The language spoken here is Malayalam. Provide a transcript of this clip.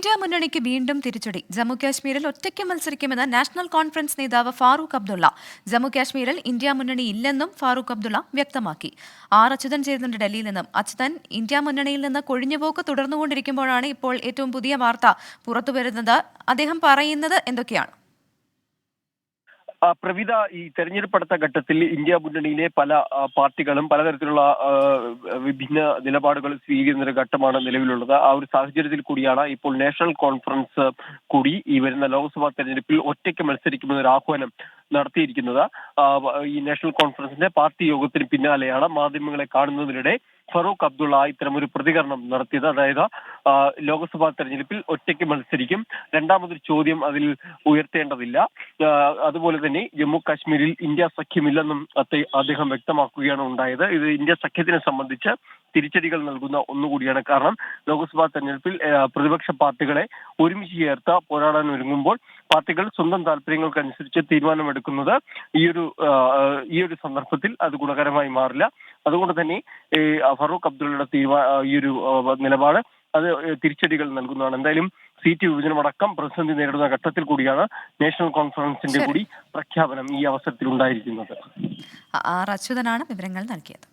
ഇന്ത്യ മുന്നണിക്ക് വീണ്ടും തിരിച്ചടി. ജമ്മു കാശ്മീരിൽ ഒറ്റയ്ക്ക് മത്സരിക്കുമെന്ന് നാഷണൽ കോൺഫറൻസ് നേതാവ് ഫാറൂഖ് അബ്ദുള്ള. ജമ്മു കാശ്മീരിൽ ഇന്ത്യ മുന്നണി ഇല്ലെന്നും ഫാറൂഖ് അബ്ദുള്ള വ്യക്തമാക്കി. അച്യുതൻ ചേരുന്നുണ്ട് ഡൽഹിയിൽ നിന്നും. അച്യുതൻ, ഇന്ത്യ മുന്നണിയിൽ നിന്ന് കൊഴിഞ്ഞുപോക്ക് തുടർന്നുകൊണ്ടിരിക്കുമ്പോഴാണ് ഇപ്പോൾ ഏറ്റവും പുതിയ വാർത്ത പുറത്തുവരുന്നത്. അദ്ദേഹം പറയുന്നത് എന്തൊക്കെയാണ്? പ്രവിധ, ഈ തെരഞ്ഞെടുപ്പ് അടുത്ത ഘട്ടത്തിൽ ഇന്ത്യ മുന്നണിയിലെ പല പാർട്ടികളും പലതരത്തിലുള്ള വിഭിന്ന നിലപാടുകൾ സ്വീകരിക്കുന്ന ഒരു ഘട്ടമാണ് നിലവിലുള്ളത്. ആ ഒരു സാഹചര്യത്തിൽ കൂടിയാണ് ഇപ്പോൾ നാഷണൽ കോൺഫറൻസ് കൂടി ഈ വരുന്ന ലോക്സഭാ തെരഞ്ഞെടുപ്പിൽ ഒറ്റയ്ക്ക് മത്സരിക്കുമെന്നൊരു ആഹ്വാനം നടത്തിയിരിക്കുന്നത്. ഈ നാഷണൽ കോൺഫറൻസിന്റെ പാർട്ടി യോഗത്തിന് പിന്നാലെയാണ് മാധ്യമങ്ങളെ കാണുന്നതിനിടെ ഫറൂഖ് അബ്ദുള്ള ഇത്തരമൊരു പ്രതികരണം നടത്തിയത്. അതായത് ലോക്സഭാ തെരഞ്ഞെടുപ്പിൽ ഒറ്റയ്ക്ക് മത്സരിക്കും, രണ്ടാമതൊരു ചോദ്യം അതിൽ ഉയർത്തേണ്ടതില്ല, അതുപോലെ തന്നെ ജമ്മു കാശ്മീരിൽ ഇന്ത്യ സഖ്യമില്ലെന്നും അദ്ദേഹം വ്യക്തമാക്കുകയാണ് ഉണ്ടായത്. ഇത് ഇന്ത്യ സഖ്യത്തിനെ സംബന്ധിച്ച് തിരിച്ചടികൾ നൽകുന്ന ഒന്നുകൂടിയാണ്. കാരണം ലോക്സഭാ തെരഞ്ഞെടുപ്പിൽ പ്രതിപക്ഷ പാർട്ടികളെ ഒരുമിച്ച് ചേർത്ത് പോരാടാൻ ഒരുങ്ങുമ്പോൾ പാർട്ടികൾ സ്വന്തം താല്പര്യങ്ങൾക്കനുസരിച്ച് തീരുമാനമെടുക്കുന്നത് ഈ ഒരു സന്ദർഭത്തിൽ അത് ഗുണകരമായി മാറില്ല. അതുകൊണ്ട് തന്നെ ഫറൂഖ് അബ്ദുള്ളയുടെ ഈ ഒരു നിലപാട് അത് തിരിച്ചടികൾ നൽകുന്നതാണ്. എന്തായാലും സീറ്റ് വിഭജനമടക്കം പ്രതിസന്ധി നേരിടുന്ന ഘട്ടത്തിൽ കൂടിയാണ് നാഷണൽ കോൺഫറൻസിന്റെ കൂടി പ്രഖ്യാപനം ഈ അവസരത്തിൽ ഉണ്ടായിരിക്കുന്നത്. അച്യുതനാണ് വിവരങ്ങൾ നൽകിയത്.